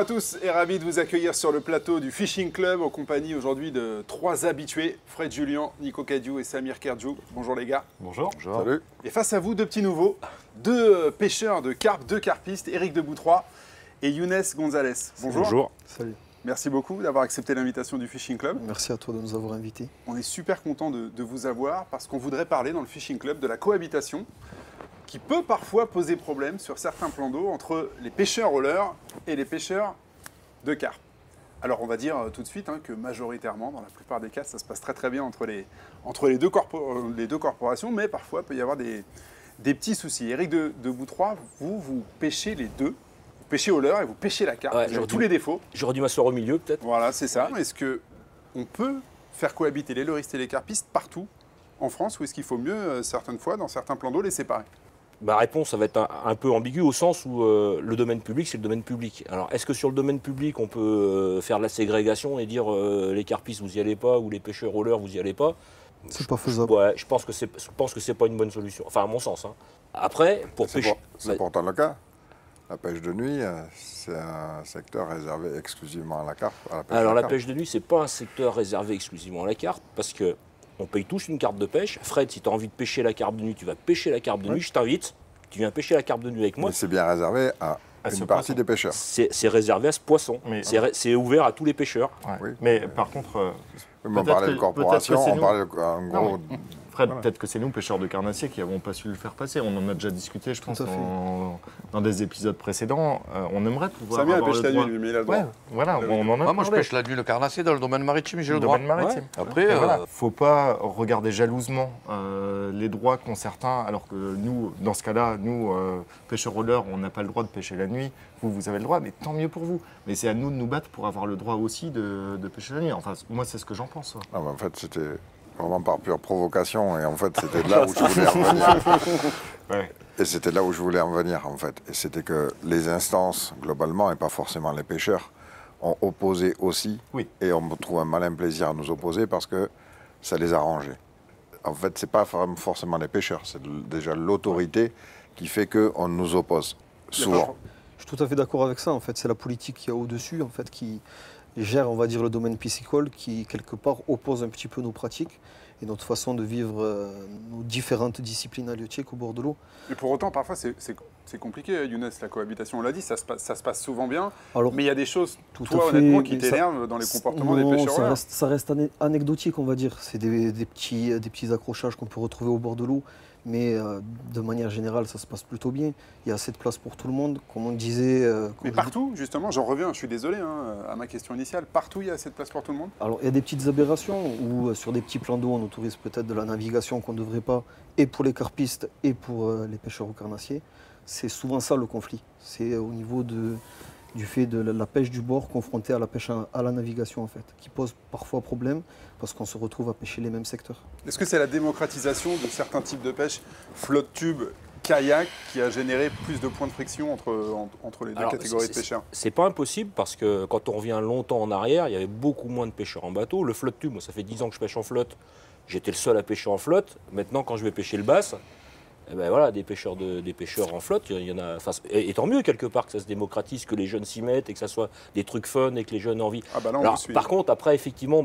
à tous et ravi de vous accueillir sur le plateau du Fishing Club en compagnie aujourd'hui de 3 habitués, Fred Julien, Nico Cadieux et Samir Kerdjou. Bonjour les gars. Bonjour. Bonjour. Salut. Et face à vous, 2 petits nouveaux, 2 pêcheurs de carpe, 2 carpistes, Éric de Boutroy et Younes Gonzalez. Bonjour. Bonjour. Salut. Merci beaucoup d'avoir accepté l'invitation du Fishing Club. Merci à toi de nous avoir invités. On est super content de vous avoir parce qu'on voudrait parler dans le Fishing Club de la cohabitation qui peut parfois poser problème sur certains plans d'eau entre les pêcheurs au leurre et les pêcheurs de carpe. Alors on va dire tout de suite que majoritairement, dans la plupart des cas, ça se passe très très bien entre les deux corporations, mais parfois il peut y avoir des petits soucis. Éric de Boutroy, vous pêchez les deux. Vous pêchez au leurre et vous pêchez la carpe. Vous avez tous les défauts. J'aurais dû m'asseoir au milieu peut-être. Voilà, c'est ça. Est-ce qu'on peut faire cohabiter les leuristes et les carpistes partout en France ou est-ce qu'il faut mieux, certaines fois, dans certains plans d'eau, les séparer? Ma réponse, ça va être un peu ambigu au sens où le domaine public, c'est le domaine public. Alors, est-ce que sur le domaine public, on peut faire de la ségrégation et dire les carpistes, vous y allez pas, ou les pêcheurs au leurre, vous y allez pas? C'est pas faisable. Ouais, je pense que c'est pas une bonne solution. Enfin, à mon sens. Après, pour pêcher... C'est pourtant le cas. La pêche de nuit, c'est un secteur réservé exclusivement à la carpe. Alors, la pêche de nuit, c'est pas un secteur réservé exclusivement à la carpe, parce que on paye tous une carte de pêche. Fred, si tu as envie de pêcher la carpe de nuit, tu vas pêcher la carpe de nuit, je t'invite. Tu viens pêcher la carpe de nuit avec moi. Mais c'est bien réservé à une partie des pêcheurs. C'est réservé à ce poisson. C'est ouvert à tous les pêcheurs. Ouais. Oui. Mais par contre, On parlait de corporation, on parlait en gros... Fred, peut-être que c'est nous, pêcheurs de carnassiers, qui n'avons pas su le faire passer. On en a déjà discuté, je pense, dans des épisodes précédents. On aimerait pouvoir Samir avoir pêche le la droit. nuit, mais il a le droit. Ouais, voilà, on en a Moi, je parlé. pêche la nuit le carnassier dans le domaine maritime, j'ai le Le droit. domaine maritime. Après, Voilà. Faut pas regarder jalousement les droits qu'ont certains, alors que nous, dans ce cas-là, nous, pêcheurs au leurre, on n'a pas le droit de pêcher la nuit. Vous avez le droit, mais tant mieux pour vous. Mais c'est à nous de nous battre pour avoir le droit aussi de pêcher la nuit. Enfin, moi, c'est ce que j'en pense. Ah, en fait, c'était vraiment par pure provocation. Et en fait, c'était là où je voulais en venir. Ouais. Et c'était là où je voulais en venir, en fait. Et c'était que les instances, globalement, et pas forcément les pêcheurs, ont opposé aussi. Oui. Et on trouve un malin plaisir à nous opposer parce que ça les a arrangés. En fait, c'est pas forcément les pêcheurs, c'est déjà l'autorité qui fait qu'on nous oppose, souvent. Je suis tout à fait d'accord avec ça. En fait, c'est la politique qui est au-dessus, en fait, qui gère, on va dire, le domaine piscicole, qui quelque part oppose un petit peu nos pratiques et notre façon de vivre nos différentes disciplines halieutiques au bord de l'eau. Mais pour autant, parfois, c'est compliqué, Younes, la cohabitation. On l'a dit, ça se passe souvent bien. Alors, Mais il y a des choses, tout toi, à fait, honnêtement, qui mais ça- t'énervent dans les comportements non, des pêcheurs au leurre. ça reste anecdotique, on va dire. C'est des petits accrochages qu'on peut retrouver au bord de l'eau. Mais de manière générale, ça se passe plutôt bien. Il y a assez de place pour tout le monde. Comme on disait... Mais partout, justement, j'en reviens, je suis désolé à ma question initiale, partout il y a assez de place pour tout le monde? Alors, il y a des petites aberrations où, sur des petits plans d'eau, on autorise peut-être de la navigation qu'on ne devrait pas, et pour les carpistes et pour les pêcheurs au carnassier. C'est souvent ça le conflit. C'est au niveau du fait de la pêche du bord confrontée à la pêche à la navigation, en fait, qui pose parfois problème parce qu'on se retrouve à pêcher les mêmes secteurs. Est-ce que c'est la démocratisation de certains types de pêche, flotte-tube, kayak, qui a généré plus de points de friction entre les deux catégories de pêcheurs? C'est pas impossible parce que quand on revient longtemps en arrière, il y avait beaucoup moins de pêcheurs en bateau. Le flotte tube, moi, ça fait 10 ans que je pêche en flotte. J'étais le seul à pêcher en flotte. Maintenant, quand je vais pêcher le bass, eh ben voilà, des pêcheurs en flotte, il y en a. Et tant mieux quelque part que ça se démocratise, que les jeunes s'y mettent et que ça soit des trucs fun et que les jeunes aient envie. Ah bah là, on Alors, vous suit. par contre, après, effectivement,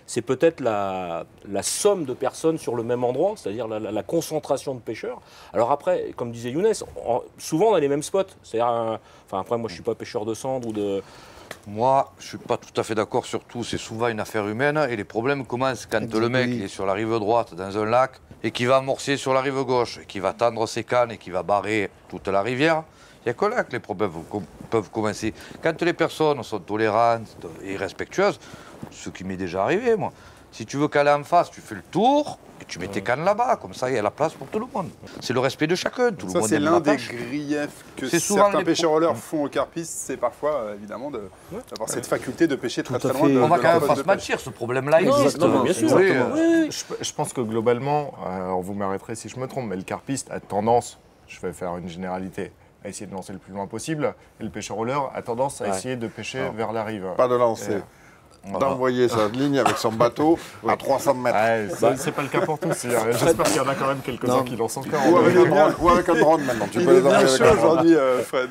c'est peut-être la somme de personnes sur le même endroit, c'est-à-dire la concentration de pêcheurs. Alors après, comme disait Younes, souvent on a les mêmes spots. C'est-à-dire, après, moi je suis pas pêcheur de cendres ou de... moi, je suis pas tout à fait d'accord sur tout. C'est souvent une affaire humaine et les problèmes commencent quand le mec il est sur la rive droite dans un lac et qui va amorcer sur la rive gauche, et qui va tendre ses cannes et qui va barrer toute la rivière. Il n'y a que là que les problèmes peuvent commencer. Quand les personnes sont tolérantes et respectueuses, ce qui m'est déjà arrivé, moi, si tu veux qu'aller en face, tu fais le tour et tu mets tes cannes là-bas. Comme ça, il y a la place pour tout le monde. C'est le respect de chacun. Tout le Ça, monde c'est aime l'un la des pêche. griefs que C'est souvent certains les pêcheurs au leurre font aux carpistes, c'est parfois, évidemment, d'avoir cette faculté de pêcher très Tout à très loin fait. de On va de quand leur même poste pas de se pêche. mentir, ce problème-là Non, existe. non, bien sûr. Oui, Je pense que globalement, alors vous m'arrêterez si je me trompe, mais le carpiste a tendance, je vais faire une généralité, à essayer de lancer le plus loin possible, et le pêcheur au leurre a tendance à essayer de pêcher vers la rive. Pas de lancer. d'envoyer sa ligne avec son bateau à 300 mètres. Ouais, c'est pas le cas pour tous. J'espère qu'il y en a quand même quelques-uns qui lancent encore. Ou avec un drone maintenant. Tu peux les bien envoyer avec chaud un drone. aujourd'hui, Fred.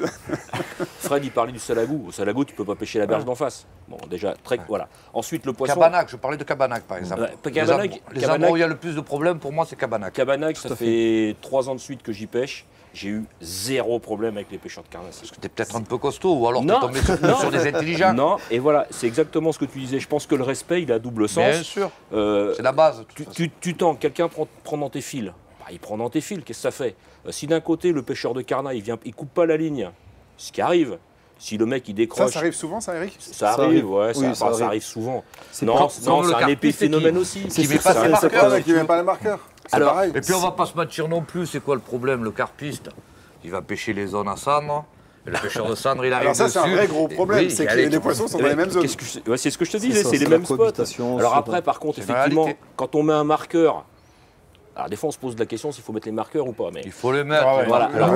Fred, il parlait du salagou. Au salagou, tu peux pas pêcher la berge d'en face. Bon, déjà, voilà. Ensuite, le poisson. Cabanac, je parlais de Cabanac par exemple. Ouais, Cabanac, Les endroits où il y a le plus de problèmes, pour moi, c'est Cabanac. Cabanac, ça fait 3 ans de suite que j'y pêche. J'ai eu 0 problème avec les pêcheurs de carnassiers. Parce que t'es peut-être un peu costaud, ou alors t'es Non, tombé non. sur des intelligents. Non, et voilà, c'est exactement ce que tu disais. Je pense que le respect, il a double sens. Bien sûr, c'est la base. de toute façon. Tu tends, quelqu'un prend dans tes fils. Bah, il prend dans tes fils, qu'est-ce que ça fait? Si d'un côté, le pêcheur de carnat, il coupe pas la ligne, ce qui arrive. Si le mec, il décroche. Ça arrive souvent, ça, Eric? Ça arrive, ouais, Oui, ça ça arrive souvent. C'est Non, pas- non, comme c'est le un carpiste épiphénomène qui- aussi. qui met pas ses C'est marqueurs. pas qui met pas les marqueurs. C'est Alors, pareil. Et puis on va pas se mentir non plus, c'est quoi le problème? Le carpiste, il va pêcher les zones à cendre, et le pêcheur de cendre, il arrive Alors ça, c'est un dessus. vrai gros Et problème, oui, c'est que allez, les poissons sont dans les mêmes zones. Ouais, c'est ce que je te disais, ça, c'est les c'est la mêmes spots. cohabitation, Alors c'est après, par contre, c'est la effectivement, réalité. quand on met un marqueur, alors des fois on se pose la question s'il faut mettre les marqueurs ou pas. Mais Il faut les mettre. Ah ouais. Voilà. Alors,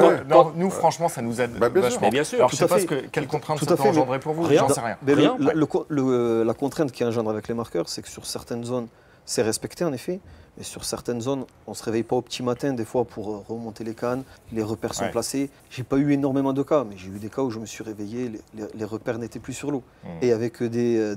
Ouais. nous, franchement, ça nous aide Bah, bien sûr. vachement. Mais bien sûr, Alors, je tout sais à pas fait. quelles contraintes Tout ça à peut fait, engendrer pour vous, rien. j'en sais rien. Mais Rien. la contrainte qui engendre avec les marqueurs, c'est que sur certaines zones, c'est respecté en effet, mais sur certaines zones, on ne se réveille pas au petit matin des fois pour remonter les cannes, les repères sont Ouais. placés. J'ai pas eu énormément de cas, mais j'ai eu des cas où je me suis réveillé, les repères n'étaient plus sur l'eau. Et avec des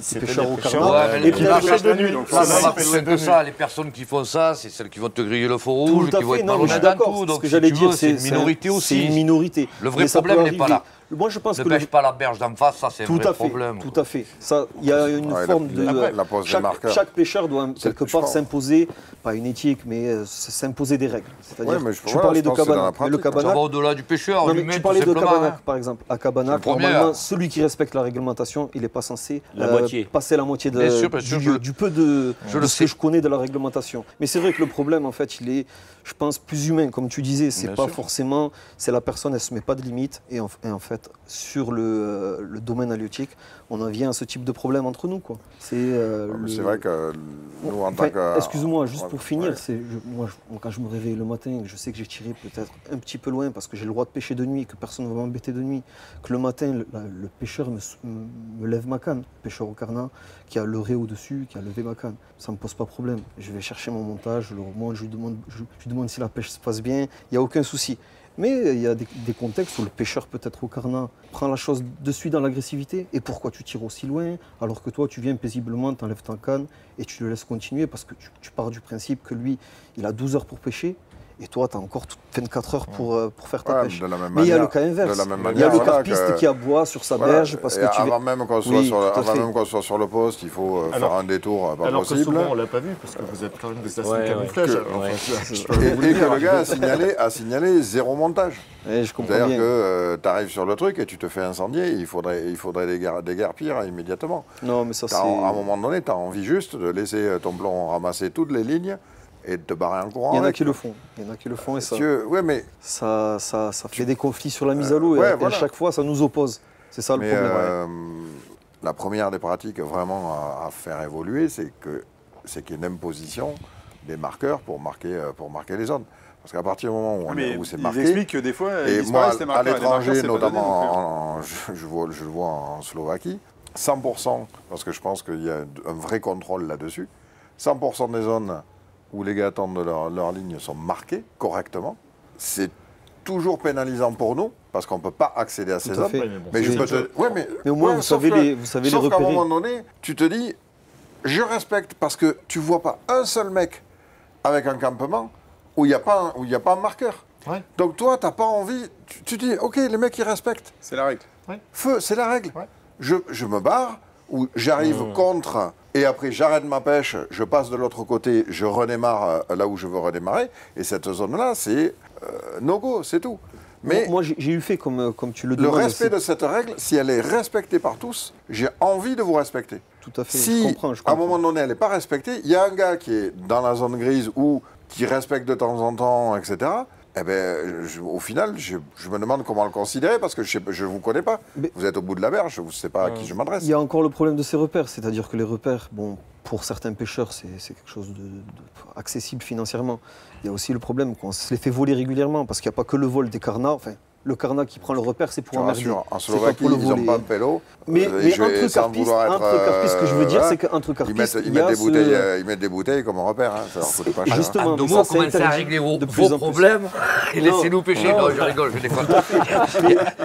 C'était pêcheurs des au pêcheurs, carnat. ouais, mais Et les puis pêcheurs après, de nuit. donc Là, Ça, ça va c'est plus loin de que nuit. ça. Les personnes qui font ça, c'est celles qui vont te griller le feu rouge, Tout à qui vont fait, être non, mais je suis malhonnêtes en d'accord. tout. Ce Donc, que si j'allais tu dire, veux, c'est une minorité c'est aussi. une minorité. Le vrai Mais ça peut problème n'est pas arriver. là. Moi, je pense Ne que pêche pas la berge d'en face, ça c'est un tout vrai à fait, problème. tout à fait. Ça, il y a une Ouais, forme la pose des chaque, marqueurs. chaque pêcheur doit quelque je part pense. s'imposer, pas une éthique, mais s'imposer des règles. C'est-à-dire, Ouais, mais tu voilà, parlais je de pense que c'est dans la Cabanac, mais le pratique. Ça Cabanac, va au-delà du pêcheur, non, mais l'humain tu tout parlais de simplement. Cabanac, hein. par exemple. À C'est Cabanac, le premier, normalement, hein. celui qui respecte la réglementation, il n'est pas censé La moitié. passer la moitié Bien sûr, bien sûr, du peu de le ce que sais. je connais de la réglementation. Mais c'est vrai que le problème, en fait, il est, je pense, plus humain. Comme tu disais, c'est Bien pas sûr. forcément, c'est la personne, elle se met pas de limite. Et en fait, sur le domaine halieutique, on en vient à ce type de problème entre nous, quoi. C'est C'est vrai que nous, en Enfin, tant que. excuse-moi, juste pour finir, ouais. moi, quand je me réveille le matin, je sais que j'ai tiré peut-être un petit peu loin parce que j'ai le droit de pêcher de nuit, que personne ne va m'embêter de nuit, que le matin, le pêcheur me lève ma canne, le pêcheur au carnat, qui a le ré au-dessus, qui a levé ma canne. Ça ne me pose pas de problème. Je vais chercher mon montage, je le remonte, je lui demande si la pêche se passe bien, il n'y a aucun souci. Mais il y a des contextes où le pêcheur peut-être au carnat prend la chose de suite dans l'agressivité. Et pourquoi tu tires aussi loin alors que toi tu viens paisiblement, tu enlèves ta canne et tu le laisses continuer parce que tu pars du principe que lui, il a 12 heures pour pêcher et toi tu as encore 24 heures pour faire ta Ouais, pêche. de la même Mais il y a le manière- cas inverse. de la même Il y a manière, le voilà, carpiste que- qui aboie sur sa Voilà. berge parce Et que tu avant viens... même qu'on soit, Oui, sur, tout à avant fait. même qu'on soit sur le poste, il faut Alors- faire un détour pas Alors que possible. souvent, on l'a pas vu, parce que vous êtes quand même des stations de Ouais, ouais. camouflage. Que- Enfin, ouais. je peux vous le Et dire. que le gars a signalé zéro montage. Ouais, je comprends C'est-à-dire bien. que tu arrives sur le truc et tu te fais incendier, il faudrait déguerpir immédiatement. Non, mais ça c'est... À un moment donné, tu as envie juste de laisser ton plomb ramasser toutes les lignes et de te barrer en courant. Il y en a avec, qui le quoi. font. Il y en a qui le font et ça... Ouais, mais Ça fait des conflits sur la mise à l'eau et, ouais, et voilà. à chaque fois ça nous oppose. C'est ça le Mais problème. la première des pratiques vraiment à faire évoluer, c'est qu'il y ait une imposition des marqueurs pour marquer les zones. Parce qu'à partir du moment où c'est ils marqué, expliquent que des fois, ils et moi disparaissent les à marqueurs. Et les marqueurs, l'étranger, c'est pas donné non notamment, plus. je le vois en Slovaquie, 100%, parce que je pense qu'il y a un vrai contrôle là-dessus, 100% des zones où les gars attendent leur ligne sont marquées correctement. C'est toujours pénalisant pour nous, parce qu'on ne peut pas accéder à ces Tout à zones. fait. Ouais, mais bon, Mais c'est je peux le jeu. te... ouais, mais Mais au moins, ouais, vous sauf savez que- les sauf qu'à un repérer. moment donné, tu te dis, je respecte parce que tu vois pas un seul mec avec un campement où il n'y a pas un marqueur. Ouais. Donc toi, tu n'as pas envie, tu dis, ok, les mecs, ils respectent. C'est la règle. Feu, c'est la règle. Ouais. Je me barre, ou j'arrive contre, et après j'arrête ma pêche, je passe de l'autre côté, je redémarre là où je veux redémarrer, et cette zone-là, c'est no-go, c'est tout. Mais Moi j'ai eu fait comme tu le le demandes. respect aussi. de cette règle, si elle est respectée par tous, j'ai envie de vous respecter. Tout à fait, Si, je comprends. à un moment donné, elle n'est pas respectée, il y a un gars qui est dans la zone grise ou qui respecte de temps en temps, etc. Eh ben, au final, je me demande comment le considérer parce que je ne vous connais pas. Mais- Vous êtes au bout de la berge, je ne sais pas à qui je m'adresse. Il y a encore le problème de ces repères, c'est-à-dire que les repères, bon, pour certains pêcheurs, c'est quelque chose de accessible financièrement. Il y a aussi le problème qu'on se les fait voler régulièrement parce qu'il n'y a pas que le vol des carnats, enfin, Le carnat qui prend le repère, c'est Je pour te emmerder. rassure, en C'est pas Slovaquie, pour le ils n'ont voler. pas un pélo. Mais entre sans carpistes, vouloir être, ce que je veux dire, hein, c'est qu'entre carpistes, ils il y a mettent des ce- bouteilles, ils mettent des bouteilles comme repère, hein, ça leur coûte pas cher. Justement, En deux mais mots, ça, c'est commencez à interdit régler de vos plus en plus. problèmes et laissez-nous pêcher. Non, je rigole, je déconne.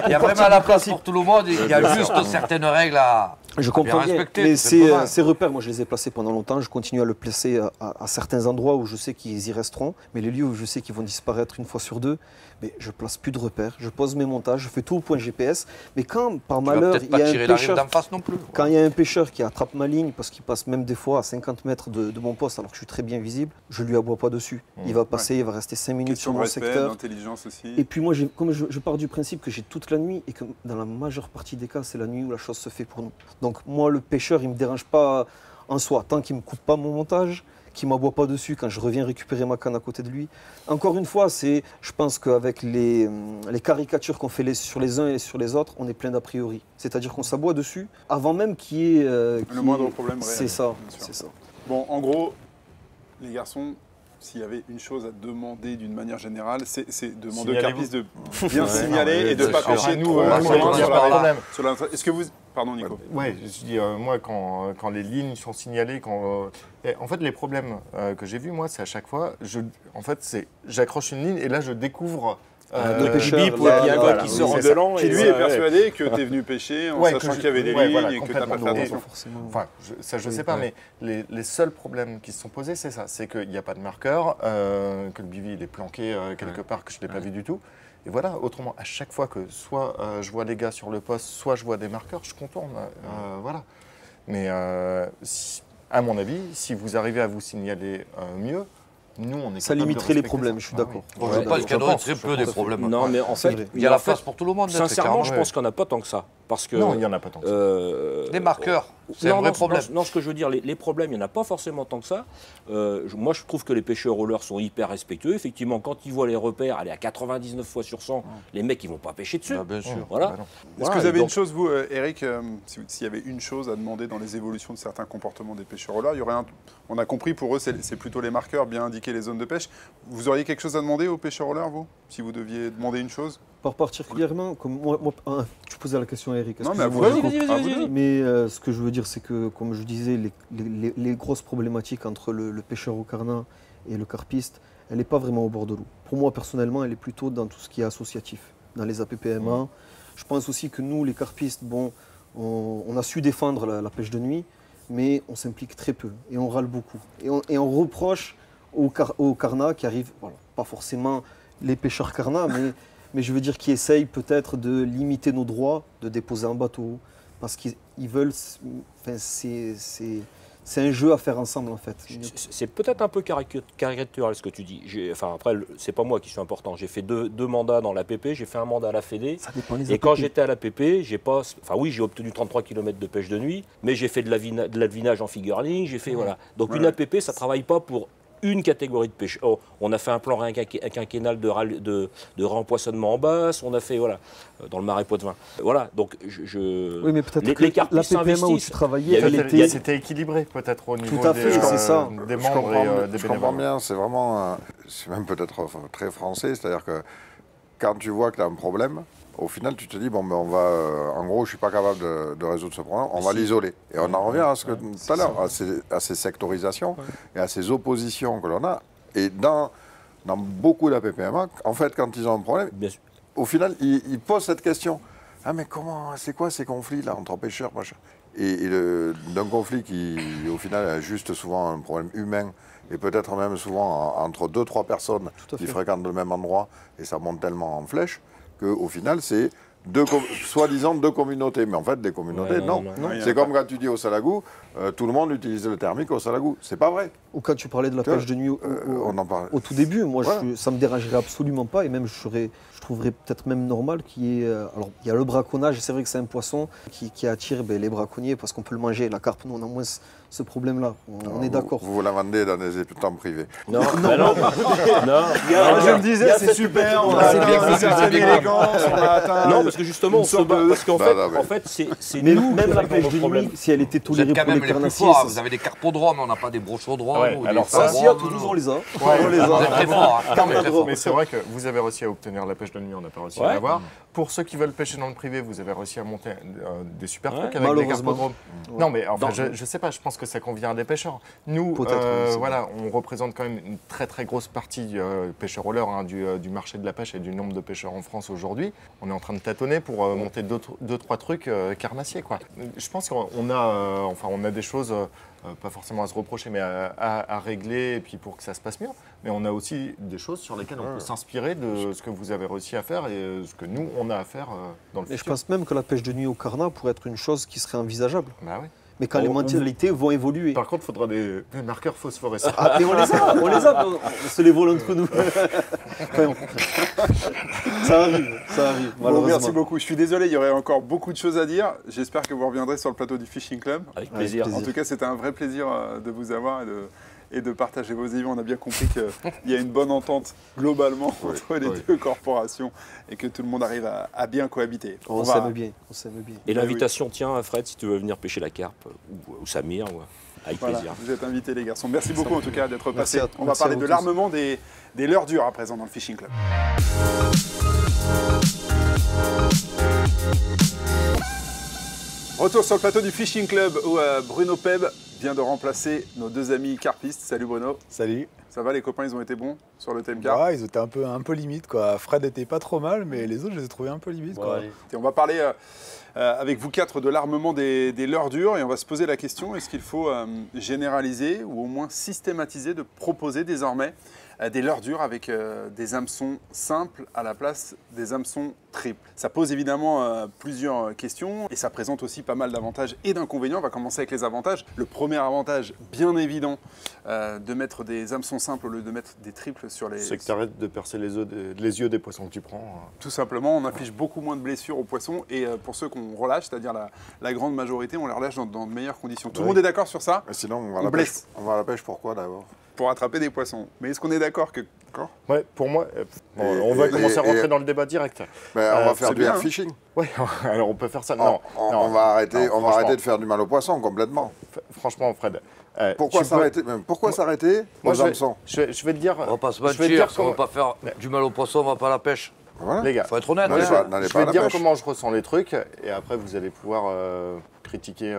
Il y a vraiment la place pour tout le monde. Il y a juste certaines règles à. Je à comprends bien bien, respecter, mais tout simplement. ces repères, moi je les ai placés pendant longtemps, je continue à le placer à certains endroits où je sais qu'ils y resteront, mais les lieux où je sais qu'ils vont disparaître une fois sur deux, mais je place plus de repères, je pose mes montages, je fais tout au point GPS, mais quand par Tu vas malheur peut-être il y pas a un tirer la rive pêcheur, d'en face non plus. quand il y a un pêcheur qui attrape ma ligne, parce qu'il passe même des fois à 50 mètres de mon poste alors que je suis très bien visible, je lui aboie pas dessus, il va passer, il va rester 5 minutes Question sur de mon respect, secteur. d'intelligence aussi. Et puis moi, comme je pars du principe que j'ai toute la nuit et que dans la majeure partie des cas, c'est la nuit où la chose se fait pour nous. Donc moi, le pêcheur, il ne me dérange pas en soi, tant qu'il ne me coupe pas mon montage, qu'il ne m'aboie pas dessus quand je reviens récupérer ma canne à côté de lui. Encore une fois, je pense qu'avec les caricatures qu'on fait sur les uns et sur les autres, on est plein d'a priori. C'est-à-dire qu'on s'aboie dessus avant même qu'il y ait... Le moindre problème réel. C'est ça, bien sûr. c'est ça. Bon, en gros, les garçons, s'il y avait une chose à demander d'une manière générale, c'est demander aux Signalez-vous. carpistes de bien signaler ouais, et de ne bien pas sûr. pêcher Nous, trop on loin va sur sur la- le problème. sur la- Est-ce que vous... Pardon, Nico. Ouais, je dis, moi, quand les lignes sont signalées, en fait, les problèmes que j'ai vus, moi, c'est à chaque fois, j'accroche une ligne et là, je découvre. le pêcheur, bip, ou il y a un gars voilà, qui sort en c'est ça. gueulant. Qui et lui ça, est ouais. persuadé que tu es venu pêcher en Ouais, sachant que qu'il y avait des ouais, lignes voilà, et que tu n'as pas fait complètement. attention. Pas forcément. Enfin, ça, je Oui, sais pas, ouais. mais les seuls problèmes qui se sont posés, c'est ça. C'est qu'il n'y a pas de marqueur, que le bivy il est planqué quelque part, que je ne l'ai pas vu du tout. Et voilà, autrement, à chaque fois que soit je vois les gars sur le poste, soit je vois des marqueurs, je contourne. Voilà. Mais à mon avis, si vous arrivez à vous signaler mieux, nous, on est Ça capable de limiterait les respecter problèmes, ça. je suis Ah d'accord. oui. Bon, Ouais, je pense qu'il y en je aurait pense, très je peu pense des tout à fait. problèmes. Non, mais en fait, vrai. Il y a en la fait, place pour tout le monde. très sincèrement, je clairement. pense qu'il n'y en a pas tant que ça. Parce que, Non, il n'y en a pas tant que ça. Des marqueurs, c'est non, un vrai non, problème. Non, ce que je veux dire, les problèmes, il n'y en a pas forcément tant que ça. Moi, je trouve que les pêcheurs rollers sont hyper respectueux. Effectivement, quand ils voient les repères aller à 99 fois sur 100, les mecs, ils vont pas pêcher dessus. Ah, bien sûr. Voilà. Bah non. Est-ce Voilà, que vous avez et donc- une chose, vous, Eric, s'il y avait une chose à demander dans les évolutions de certains comportements des pêcheurs rollers, il y aurait on a compris, pour eux, c'est plutôt les marqueurs, bien indiquer les zones de pêche. Vous auriez quelque chose à demander aux pêcheurs rollers, vous, si vous deviez demander une chose? Pas particulièrement, comme moi, tu posais la question à Eric. Non, mais à vous, excusez-moi, deux. je coupe. À vous deux. Mais ce que je veux dire, c'est que, comme je disais, les grosses problématiques entre le pêcheur au carnat et le carpiste, elle n'est pas vraiment au bord de l'eau. Pour moi, personnellement, elle est plutôt dans tout ce qui est associatif, dans les APPMA. Je pense aussi que nous, les carpistes, bon, on a su défendre la pêche de nuit, mais on s'implique très peu et on râle beaucoup. Et on reproche au carnat qui arrivent, voilà, pas forcément les pêcheurs carnat, mais je veux dire qui essayent peut-être de limiter nos droits de déposer un bateau, parce qu'ils veulent. Enfin, c'est un jeu à faire ensemble en fait. C'est peut-être un peu caricatural ce que tu dis. Enfin, après, c'est pas moi qui suis important. J'ai fait deux mandats dans l'APP, j'ai fait un mandat à la Fédé. Ça dépend les Et quand APP. j'étais à l'APP, j'ai pas. Enfin, oui, j'ai obtenu 33 km de pêche de nuit, mais j'ai fait de l'advinage en fingerling. J'ai fait. Voilà. Donc, Ouais. une APP, ça travaille pas pour une catégorie de pêche. Oh, on a fait un plan quinquennal de rempoisonnement en basse, on a fait, voilà, dans le marais Poitevin. Voilà, donc Oui, mais peut-être les que la carpistes PPMA où tu s'investissent. travaillait, Il y a elle eu- était. C'était équilibré peut-être au niveau à fait, c'est ça. des Je membres comprends, et des je comprends bénévoles. bien, c'est vraiment, c'est même peut-être très français, c'est-à-dire que quand tu vois que tu as un problème, au final tu te dis, bon, ben on va, en gros je suis pas capable de résoudre ce problème, on va l'isoler. Et on en revient à ce que tout à l'heure, à ces sectorisations et à ces oppositions que l'on a. Et dans beaucoup d'APPMA, en fait quand ils ont un problème, Bien sûr. au final ils posent cette question. Ah mais comment, c'est quoi ces conflits là entre pêcheurs, machin. Et d'un conflit qui au final a juste souvent un problème humain et peut-être même souvent entre 2-3 personnes Tout à qui fait. fréquentent le même endroit et ça monte tellement en flèche qu'au final c'est soi-disant deux communautés, mais en fait des communautés, Ouais, non. non. il y en a C'est pas. comme quand tu dis au Salagou, tout le monde utilise le thermique au Salagou. C'est pas vrai. Ou quand tu parlais de la Tu vois, pêche de nuit on en parle. au tout début, moi Voilà. ça me dérangerait absolument pas et même je trouverais peut-être même normal qu'il y ait. Alors il y a le braconnage, c'est vrai que c'est un poisson qui attire les braconniers parce qu'on peut le manger. La carpe, nous on a moins ce problème-là. On est d'accord. Vous la vendez dans des étangs privés. Non, bah non. Je me disais, c'est super, on a atteint une certaine élégance, on a atteint... Non, parce que justement, on se bat. Parce qu'en fait, c'est Mais nous même qui la réglons pêche nos de problèmes. nuit, si elle était Vous êtes tolérée quand pour les même les plus carnassiers, forts. Vous avez des carpodromes, on n'a pas des brochodromes. Ouais, ou alors des ça, s'il y a sabromes. toujours, on les a. Ouais, On les Vous êtes a. très forts. hein. Non, mais, Très forts. mais c'est vrai que vous avez réussi à obtenir la pêche de nuit, on n'a pas réussi à Ouais. l'avoir. Pour ceux qui veulent pêcher dans le privé, vous avez réussi à monter des super Ouais, trucs avec les malheureusement. carpodromes. Ouais. Non, mais enfin, Non. je sais pas, je pense que ça convient à des pêcheurs. Nous, Peut-être, oui, c'est voilà, on représente quand même une très très grosse partie pêcheurs rollers du marché de la pêche et du nombre de pêcheurs en France aujourd'hui. On est en train de tâtonner pour monter deux, trois trucs carnassiers, quoi. Je pense qu'on a, on a des choses. Pas forcément à se reprocher, mais à régler, et puis pour que ça se passe mieux. Mais on a aussi des choses sur lesquelles on peut s'inspirer de ce que vous avez réussi à faire et ce que nous, on a à faire dans le Et je futur. pense même que la pêche de nuit au carnat pourrait être une chose qui serait envisageable. Bah oui. Mais quand les mentalités vont évoluer. Par contre, il faudra des marqueurs phosphorescents. Ah, mais on les a, on se les vole entre nous. Enfin, ça arrive, Bon, malheureusement. merci beaucoup. Je suis désolé, il y aurait encore beaucoup de choses à dire. J'espère que vous reviendrez sur le plateau du Fishing Club. Avec plaisir. En tout cas, c'était un vrai plaisir de vous avoir et de partager vos avis. On a bien compris qu'il y a une bonne entente globalement entre les deux corporations et que tout le monde arrive à bien cohabiter. On s'aime bien, on s'aime bien. Et l'invitation, tiens, Fred, si tu veux venir pêcher la carpe, ou Samir, avec Voilà, plaisir. vous êtes invités les garçons. Merci beaucoup en tout cas d'être passés. On va merci à parler vous de tous. l'armement des leurres dures à présent dans le Fishing Club. Retour sur le plateau du Fishing Club où Bruno Peb vient de remplacer nos deux amis carpistes. Salut Bruno. Salut. Ça va, les copains, ils ont été bons sur le thème carpe? Ouais, ils étaient un peu limite quoi. Fred était pas trop mal, mais les autres je les ai trouvés un peu limite quoi. Et on va parler avec vous quatre de l'armement des leurres dures et on va se poser la question, est-ce qu'il faut généraliser ou au moins systématiser de proposer désormais des leurres dures avec des hameçons simples à la place des hameçons triples? Ça pose évidemment plusieurs questions et ça présente aussi pas mal d'avantages et d'inconvénients. On va commencer avec les avantages. Le premier avantage bien évident de mettre des hameçons simples au lieu de mettre des triples sur les... C'est que tu arrêtes de percer les yeux des poissons que tu prends. Tout simplement, on inflige beaucoup moins de blessures aux poissons et pour ceux qu'on relâche, c'est-à-dire la grande majorité, on les relâche dans de meilleures conditions. Tout le monde est d'accord sur ça? Mais sinon, On blesse. on va à la pêche pourquoi d'abord? Pour attraper des poissons. Mais est-ce qu'on est d'accord que... Ouais, pour moi, on va commencer à rentrer dans le débat direct. Ben, on va faire c'est du bien, air hein. fishing. Ouais, alors on peut faire ça. Non, On va arrêter, non, on va arrêter franchement. de faire du mal aux poissons complètement. Franchement, Fred. Pourquoi tu peux- s'arrêter Pourquoi s'arrêter Moi, aux je vais, hameçons? je vais te dire. On va pas se je vais te dire mentir, si on comment- va pas faire du mal aux poissons, on va pas à la pêche. Voilà. Les gars, Faut être honnête. N'allez hein. pas, n'allez je pas à vais la te dire pêche. comment je ressens les trucs et après vous allez pouvoir critiquer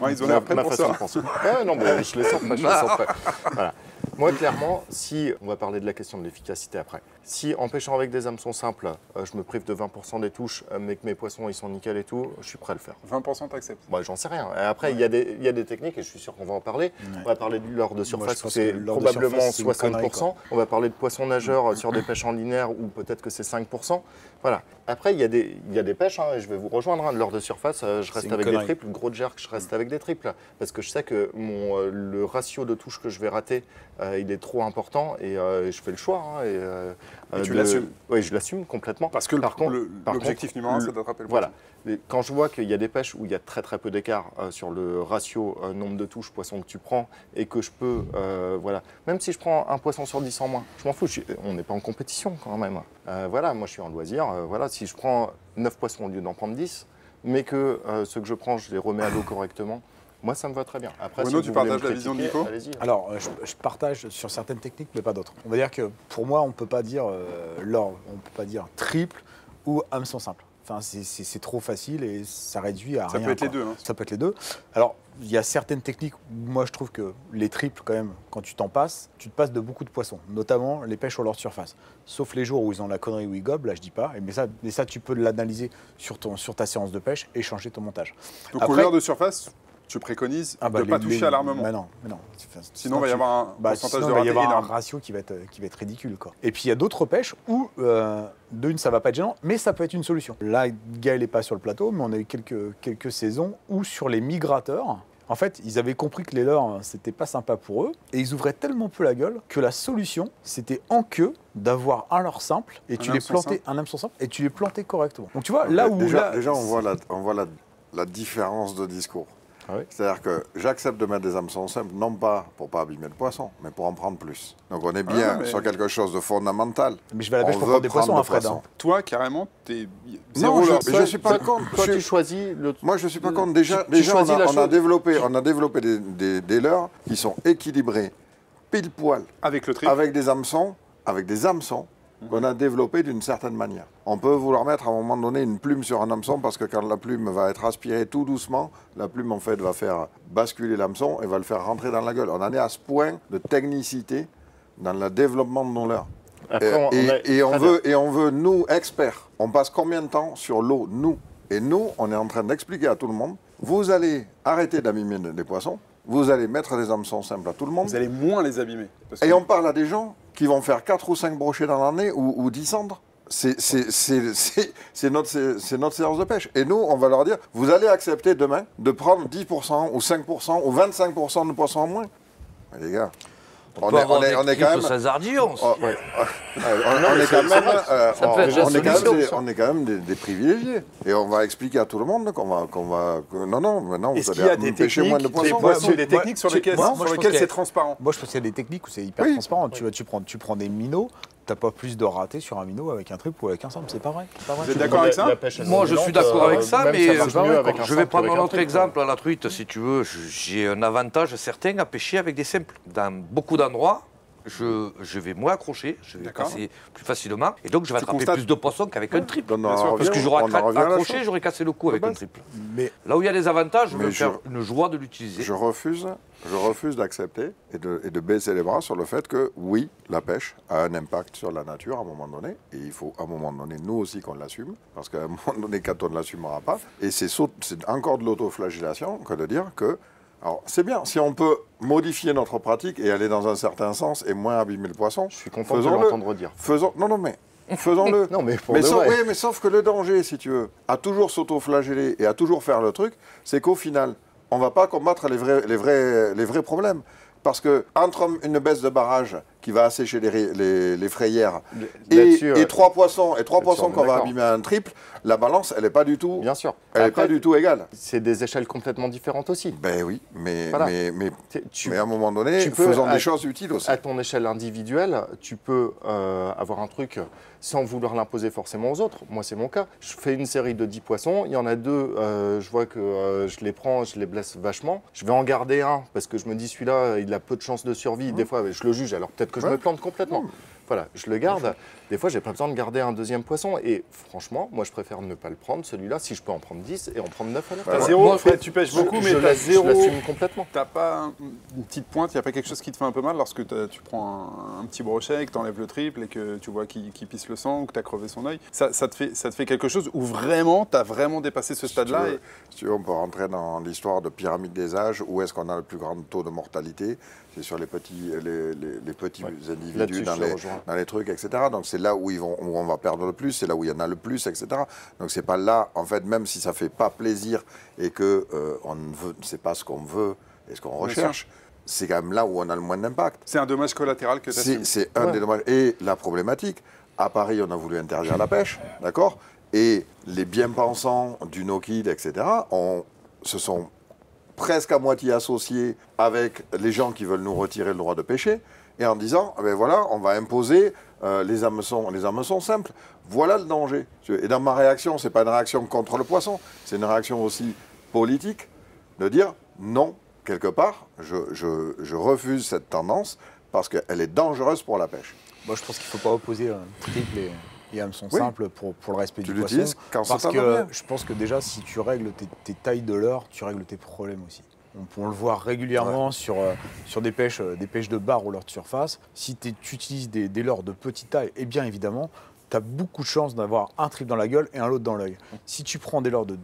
Ouais, ils ont l'air prêts ma pour façon ça. de penser. Ouais, non, mais je les sens prêts, je les sens prêts. Voilà. Moi, clairement, si on va parler de la question de l'efficacité après, si en pêchant avec des hameçons simples, je me prive de 20% des touches, mais que mes poissons ils sont nickel et tout, je suis prêt à le faire. 20% t'acceptes. Moi, j'en sais rien. Et après, il y a des techniques, et je suis sûr qu'on va en parler. On va parler de leurre de surface, je où pense c'est que leurre de probablement surface, c'est une connerie, 60%. On va parler de poissons nageurs sur des pêches en linéaire, où peut-être que c'est 5%. Voilà. Après, il y a des pêches, hein, et je vais vous rejoindre. Hein, de leurre de surface, je reste une avec connerie. des triples. Gros jerk, je reste avec des triples. Parce que je sais que le ratio de touches que je vais rater, il est trop important, et je fais le choix. Hein, Et tu l'assumes. Oui, je l'assume complètement. Parce que Par contre- l'objectif numéro 1, c'est d'attraper le Voilà. poisson. Mais quand je vois qu'il y a des pêches où il y a très très peu d'écart sur le ratio nombre de touches poisson que tu prends et que je peux, voilà, même si je prends un poisson sur 10 en moins, je m'en fous, on n'est pas en compétition quand même. Voilà, moi je suis en loisir, voilà, si je prends 9 poissons au lieu d'en prendre 10, mais que ceux que je prends, je les remets à l'eau correctement, moi ça me va très bien. Après, Bruno, si tu vous voulez partages me la vision de critiquer, Nico allez-y. Alors, je partage sur certaines techniques, mais pas d'autres. On va dire que pour moi, on peut pas dire leurre, on peut pas dire triple ou hameçon simple. Enfin, c'est trop facile et ça réduit à Ça rien. peut être les quoi. deux. Hein. Ça peut être les deux. Alors, il y a certaines techniques où moi je trouve que les triples, quand même, quand tu t'en passes, tu te passes de beaucoup de poissons, notamment les pêches au leurre de surface. Sauf les jours où ils ont la connerie où ils gobent, là je dis pas. Mais ça tu peux l'analyser sur ta séance de pêche et changer ton montage. Donc au Après- leurre de surface, tu préconises de ne pas toucher à l'armement. Mais non. Sinon, il va y avoir un pourcentage sinon, de il va y raté avoir un énorme. ratio qui va être ridicule. Quoi. Et puis il y a d'autres pêches où, d'une, ça va pas être gênant, mais ça peut être une solution. Là, Gaël n'est pas sur le plateau, mais on a eu quelques saisons où sur les migrateurs, en fait, ils avaient compris que les leurres, c'était pas sympa pour eux, et ils ouvraient tellement peu la gueule que la solution, c'était en queue d'avoir un leurre simple et tu les hameçon plantais, simple. un hameçon simple, et tu les plantais correctement. Donc tu vois, là où déjà, on voit la différence de discours. Ah oui. C'est-à-dire que j'accepte de mettre des hameçons simples, non pas pour pas abîmer le poisson, mais pour en prendre plus. Donc on est bien mais- sur quelque chose de fondamental. Mais je vais à la pêche On pour veut prendre des poissons, prendre hein, le Fred. poisson. hein. Toi, carrément, t'es Non, zéro leurre. je suis pas contre. Toi, Je- tu choisis le. Moi, je suis pas contre. Déjà, tu choisis la on a chose. développé des leurres qui sont équilibrés, pile poil, Avec le trip. avec des hameçons qu'on a développés d'une certaine manière. On peut vouloir mettre à un moment donné une plume sur un hameçon parce que quand la plume va être aspirée tout doucement, la plume en fait va faire basculer l'hameçon et va le faire rentrer dans la gueule. On en est à ce point de technicité dans le développement de nos leurres. Après, On veut, nous, experts, on passe combien de temps sur l'eau, nous? Et nous, on est en train d'expliquer à tout le monde, vous allez arrêter d'abîmer les poissons, vous allez mettre des hameçons simples à tout le monde, Vous allez moins les abîmer. Parce que- et on parle à des gens qui vont faire 4 ou 5 brochets dans l'année ou 10 cendres. C'est notre séance de pêche. Et nous, on va leur dire, vous allez accepter demain de prendre 10% ou 5% ou 25% de poissons en moins. Mais les gars, On peut avoir des on est quand tripes même... Césardillon. Oh, on est quand même, Ça peut être la solution. on est quand même des privilégiés. Et on va expliquer à tout le monde non, maintenant Est-ce vous qu'il y a allez des pêcher moins de techniques, poissons. des techniques sur lesquelles, moi, je pense qu'il y a- c'est transparent? Moi, je pense qu'il y a des techniques où c'est hyper Oui. transparent. Tu prends des minots, t'as pas plus de ratés sur un minot avec un trip ou avec un simple. C'est pas vrai. C'est pas vrai. Vous êtes d'accord avec ça? Moi, je suis d'accord avec ça, mais je vais prendre un autre exemple. exemple à la truite, si tu veux. J'ai un avantage certain à pêcher avec des simples. Dans beaucoup d'endroits, je vais moins accrocher, je vais D'accord. passer plus facilement, et donc je vais Tu attraper constates- plus de poissons qu'avec un triple. On en Bien sûr, revient- Parce que j'aurais on en revient à la accroché, chose. j'aurais cassé le cou avec un triple. Mais Là où il y a des avantages, je Mais vais me faire une joie de l'utiliser. Je refuse d'accepter et de baisser les bras sur le fait que, oui, la pêche a un impact sur la nature à un moment donné. Et il faut à un moment donné, nous aussi, qu'on l'assume. Parce qu'à un moment donné, quand on ne l'assumera pas, et c'est encore de l'autoflagellation que de dire que... Alors, c'est bien, si on peut modifier notre pratique et aller dans un certain sens et moins abîmer le poisson, Je suis content de faisons-le. l'entendre dire. Non, mais faisons-le. Non, mais pour Mais de sauf, vrai. oui, mais sauf que le danger, si tu veux, à toujours s'auto-flageller et à toujours faire le truc, c'est qu'au final, on ne va pas combattre les vrais problèmes. Parce que entre une baisse de barrage qui va assécher les frayères Là-dessus, et trois poissons on est qu'on va d'accord. abîmer à un triple, la balance, elle n'est pas du tout, Bien sûr. elle est Après, pas du tout égale. c'est des échelles complètement différentes aussi. Ben oui, mais Voilà. mais à un moment donné, tu peux faisons à- des choses utiles aussi. À ton échelle individuelle, tu peux avoir un truc sans vouloir l'imposer forcément aux autres. Moi, c'est mon cas. Je fais une série de 10 poissons. Il y en a deux, je vois que je les prends, je les blesse vachement. Je vais en garder un parce que je me dis celui-là, il a peu de chances de survie. Des fois, je le juge. Alors peut-être que je me plante complètement. Voilà, je le garde. Des fois, j'ai pas besoin de garder un deuxième poisson. Et franchement, moi, je préfère ne pas le prendre, celui-là, si je peux en prendre 10 et en prendre 9 à la T'as fois. zéro, Moi, Fred, tu pêches beaucoup, mais je t'as zéro. l'assume complètement. T'as pas une petite pointe, il n'y a pas quelque chose qui te fait un peu mal lorsque tu prends un petit brochet et que tu enlèves le triple et que tu vois qu'il pisse le sang ou que tu as crevé son œil. Ça te fait quelque chose où vraiment, tu as vraiment dépassé ce stade-là. Si tu veux, on peut rentrer dans l'histoire de pyramide des âges. Où est-ce qu'on a le plus grand taux de mortalité? C'est sur les petits individus Là-dessus, je te rejoins. dans les trucs, etc. Donc c'est là où on va perdre le plus, c'est là où il y en a le plus, etc. Donc c'est pas là, en fait, même si ça fait pas plaisir et que on ne veut, c'est pas ce qu'on veut et ce qu'on recherche, c'est quand même là où on a le moins d'impact. C'est un dommage collatéral que tu as C'est un des dommages. Et la problématique, à Paris, on a voulu interdire la pêche, d'accord? Et les bien-pensants du no-kid, etc., se sont presque à moitié associés avec les gens qui veulent nous retirer le droit de pêcher, et en disant, ben voilà, on va imposer les hameçons simples. Voilà le danger. Et dans ma réaction, ce n'est pas une réaction contre le poisson, c'est une réaction aussi politique, de dire non, quelque part, je refuse cette tendance, parce qu'elle est dangereuse pour la pêche. moi, je pense qu'il ne faut pas opposer triple et hameçon Oui. simple pour le respect Tu du poisson. l'utilises quand ça Parce va que bien. je pense que déjà, si tu règles tes tailles de leurre, tu règles tes problèmes aussi. On le voit régulièrement sur des pêches de bar ou leurre de surface. Si tu utilises des leurres de petite taille, eh bien évidemment, tu as beaucoup de chances d'avoir un triple dans la gueule et un l'autre dans l'œil. Si tu prends des leurres de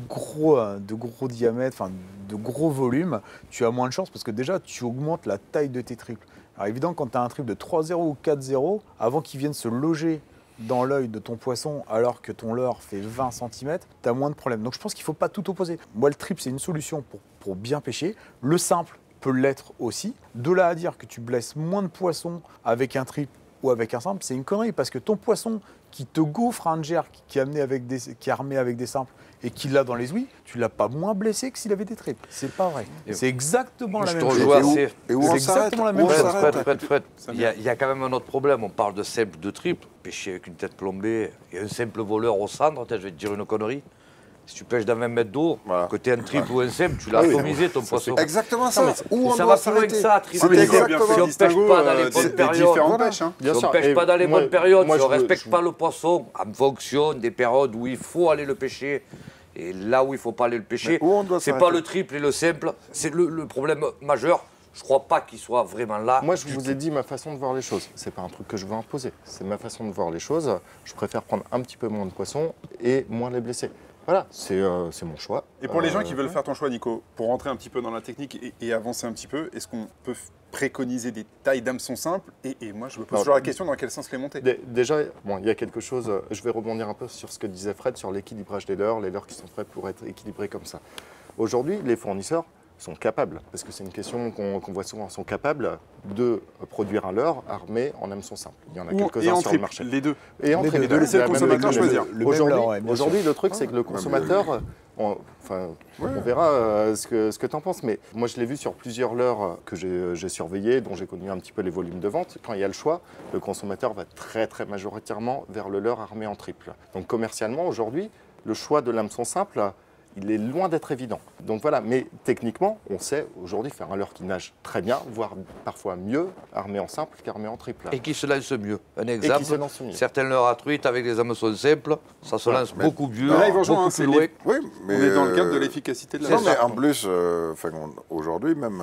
gros diamètre, enfin de gros volume, tu as moins de chances parce que déjà, tu augmentes la taille de tes triples. Alors évidemment, quand tu as un triple de 3-0 ou 4-0, avant qu'il vienne se loger dans l'œil de ton poisson alors que ton leurre fait 20 cm, tu as moins de problèmes. Donc je pense qu'il ne faut pas tout opposer. Moi, le triple, c'est une solution pour bien pêcher. Le simple peut l'être aussi. De là à dire que tu blesses moins de poissons avec un triple ou avec un simple, c'est une connerie parce que ton poisson qui te gaufre un jerk qui est armé avec des simples et qui l'a dans les ouïes, tu l'as pas moins blessé que s'il avait des triples. C'est pas vrai. C'est exactement la Je même te chose. rejoins où- assez. et où C'est on exactement la s'arrête même Où on chose. s'arrête Fred, il y a quand même un autre problème. On parle de simple, de triple. Pêcher avec une tête plombée et un simple voleur au centre, je vais te dire une connerie. Si tu pêches dans 20 mètres d'eau, Voilà. que tu es un triple ou un simple, tu l'as Ah oui, atomisé ton poisson. Exactement ça. Où on ça doit va plus loin que s'arrêter. ça, triple. C'est mais Nico a bien exactement fait le Si on pêche distinguo pas dans les des bonnes périodes, différentes voilà. pêches. Hein. Bien si sûr. on ne pêche Et pas dans les moi- bonnes périodes, moi, si on je ne veux- respecte pas le poisson, en fonction des périodes où il faut aller le pêcher, et là où il ne faut pas aller le pêcher, Mais où on doit c'est pas s'arrêter le triple et le simple, c'est le problème majeur. Je ne crois pas qu'il soit vraiment là. Moi, je vous ai dit ma façon de voir les choses. C'est pas un truc que je veux imposer. C'est ma façon de voir les choses. Je préfère prendre un petit peu moins de poissons et moins les blesser. Voilà, c'est mon choix. Et pour les gens qui veulent faire ton choix, Nico, pour rentrer un petit peu dans la technique et avancer un petit peu, est-ce qu'on peut préconiser des tailles d'hameçons simples et moi, je me pose Non, toujours la question dans quel sens les monter. Déjà, bon, il y a quelque chose, je vais rebondir un peu sur ce que disait Fred, sur l'équilibrage des leurres, les leurres qui sont faits pour être équilibrés comme ça. Aujourd'hui, les fournisseurs sont capables, parce que c'est une question qu'on voit souvent, sont capables de produire un leurre armé en hameçon simple. Il y en a Et quelques-uns en sur le triple, marché. les deux. Et en Les triple, deux, les laisser le la même- consommateur choisir. Le même Aujourd'hui, leurre, ouais, bien aujourd'hui, sûr. le truc, c'est que le consommateur, on verra ce que tu en penses, mais moi, je l'ai vu sur plusieurs leurres que j'ai surveillés, dont j'ai connu un petit peu les volumes de vente. Quand il y a le choix, le consommateur va très, très majoritairement vers le leurre armé en triple. Donc, commercialement, aujourd'hui, le choix de l'hameçon simple, il est loin d'être évident. Donc voilà, mais techniquement, on sait aujourd'hui faire un leurre qui nage très bien, voire parfois mieux, armé en simple qu'armé en triple. Et qui se lance mieux. Un Et exemple, qui se lance mieux. certains leurres à truite avec des hameçons simples, ça se lance beaucoup mieux, Là, il va rejoindre, beaucoup hein, c'est plus loin. Oui, mais On est dans le cadre de l'efficacité de la Non, mais pêche. en plus, aujourd'hui, même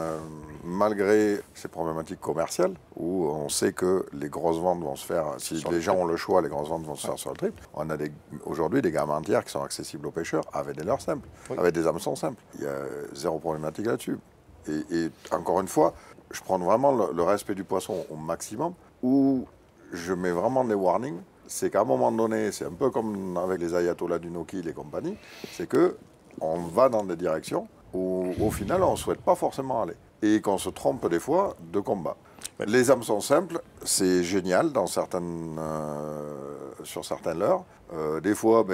malgré ces problématiques commerciales, où on sait que les grosses ventes vont se faire, si les gens ont le choix, les grosses ventes vont se faire sur le triple. On a aujourd'hui des gammes entières qui sont accessibles aux pêcheurs avec des leurres simples, avec des hameçons simples. Il y a zéro problématique là-dessus. Et encore une fois, je prends vraiment le respect du poisson au maximum, où je mets vraiment des warnings. C'est qu'à un moment donné, c'est un peu comme avec les ayatollahs du no-kill et compagnie, c'est que on va dans des directions où, au final, on ne souhaite pas forcément aller. Et qu'on se trompe des fois de combat. Les hameçons simples, c'est génial sur certains leurres. Des fois,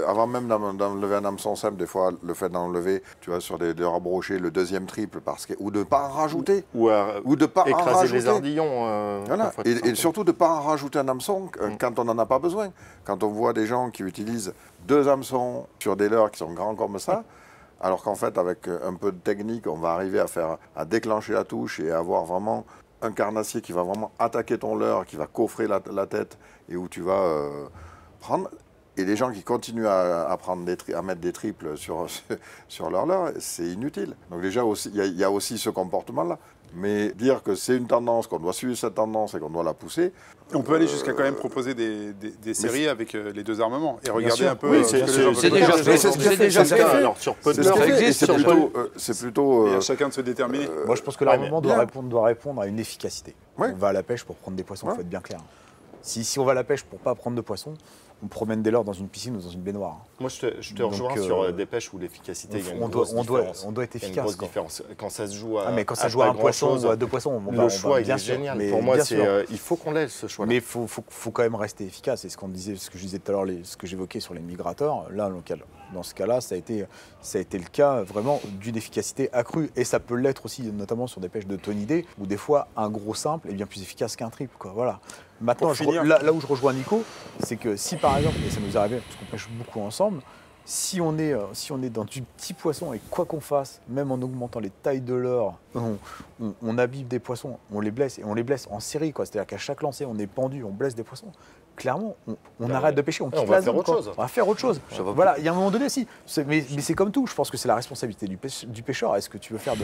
avant même d'enlever un hameçon simple, des fois, le fait d'enlever, tu vois, sur des leurres brochés, le deuxième triple, ou de ne pas en rajouter. Ou de pas en écraser les rajouter. ardillons. Voilà. parfois, tout Et simplement. surtout de ne pas en rajouter un hameçon quand on n'en a pas besoin. Quand on voit des gens qui utilisent 2 hameçons sur des leurres qui sont grands comme ça, alors qu'en fait, avec un peu de technique, on va arriver à déclencher la touche et à avoir vraiment un carnassier qui va vraiment attaquer ton leurre, qui va coffrer la tête et où tu vas prendre. Et les gens qui continuent à mettre des triples sur leur leurre, c'est inutile. Donc déjà, il y a aussi ce comportement-là. Mais dire que c'est une tendance, qu'on doit suivre cette tendance et qu'on doit la pousser. On peut aller jusqu'à quand même proposer des séries avec les deux armements et regarder sûr. un peu Oui, ce que c'est les gens c'est veulent déjà faire. fait. C'est déjà fait. fait. Alors, sur peu de C'est ce leurres, qu'il ça fait, et existe, c'est plutôt Et à chacun de se déterminer. Moi, je pense que Ouais, l'armement mais bien. doit répondre à une efficacité. Ouais. On va à la pêche pour prendre des poissons, il Ouais. faut être bien clair. Si on va à la pêche pour pas prendre de poissons, on promène des leurres dans une piscine ou dans une baignoire. Moi, je te Donc, rejoins sur des pêches où l'efficacité, il y a une on grosse doit différence. être Il y a une efficace. grosse quoi. différence. Quand ça se joue à, Ah, mais quand ça joue à pas un poisson grand-chose, ou à 2 poissons, le choix, il bien est sûr, génial. mais Pour moi, bien sûr. il faut qu'on l'ait, ce choix-là. Mais il faut quand même rester efficace. Et ce que je disais tout à l'heure, ce que j'évoquais sur les migrateurs, là, dans ce cas-là, ça a été le cas vraiment d'une efficacité accrue. Et ça peut l'être aussi, notamment sur des pêches de tonidés, où des fois, un gros simple est bien plus efficace qu'un triple. Quoi. Voilà. Maintenant, Pour finir. là où je rejoins Nico, c'est que si par exemple, et ça nous est arrivé parce qu'on pêche beaucoup ensemble, si on est dans du petit poisson et quoi qu'on fasse, même en augmentant les tailles de leurre, on abîme des poissons, on les blesse et on les blesse en série. C'est-à-dire qu'à chaque lancer, on est pendu, on blesse des poissons. Clairement, on arrête de pêcher, on quitte va la faire zone, autre quoi. chose. On va faire autre chose. Ça va Voilà, il y a un moment donné aussi. Mais c'est comme tout. Je pense que c'est la responsabilité du pêcheur. Est-ce que tu veux faire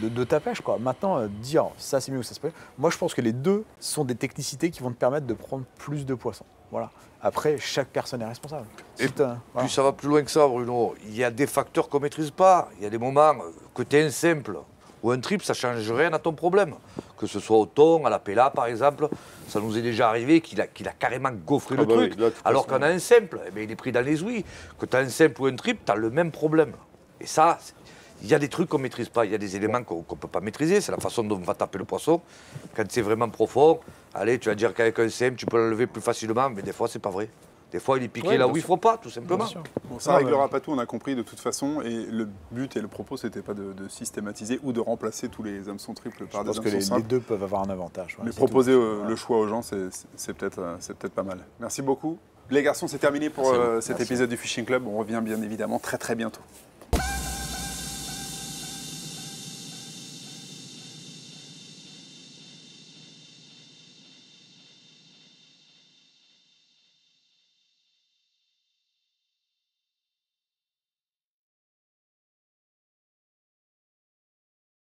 de ta pêche, quoi. Maintenant, dire ça c'est mieux ou ça c'est pas mieux. Moi, je pense que les deux sont des technicités qui vont te permettre de prendre plus de poissons. Voilà. Après, chaque personne est responsable. Et voilà. Puis ça va plus loin que ça, Bruno. Il y a des facteurs qu'on ne maîtrise pas. Il y a des moments que tu es un simple ou un triple, ça ne change rien à ton problème. Que ce soit au thon, à la péla, par exemple, ça nous est déjà arrivé qu'il a carrément gaufré le truc. Oui, là, de toute Alors façon, qu'on a un simple, eh bien, il est pris dans les ouïes. Que tu as un simple ou un triple, tu as le même problème. Et ça, il y a des trucs qu'on ne maîtrise pas, il y a des éléments qu'on ne peut pas maîtriser, c'est la façon dont on va taper le poisson. Quand c'est vraiment profond, allez, tu vas dire qu'avec un CM, tu peux l'enlever plus facilement, mais des fois, c'est pas vrai. Des fois, il est piqué là où il ne faut pas, tout simplement. Bon, ça ne réglera pas tout, on a compris de toute façon. Et le but et le propos, c'était pas de systématiser ou de remplacer tous les hameçons triples par Je des pense que hameçons les simples. deux peuvent avoir un avantage. Mais c'est proposer tout. le choix aux gens, c'est peut-être pas mal. Merci beaucoup. Les garçons, c'est terminé pour cet épisode du Fishing Club. On revient bien évidemment très bientôt.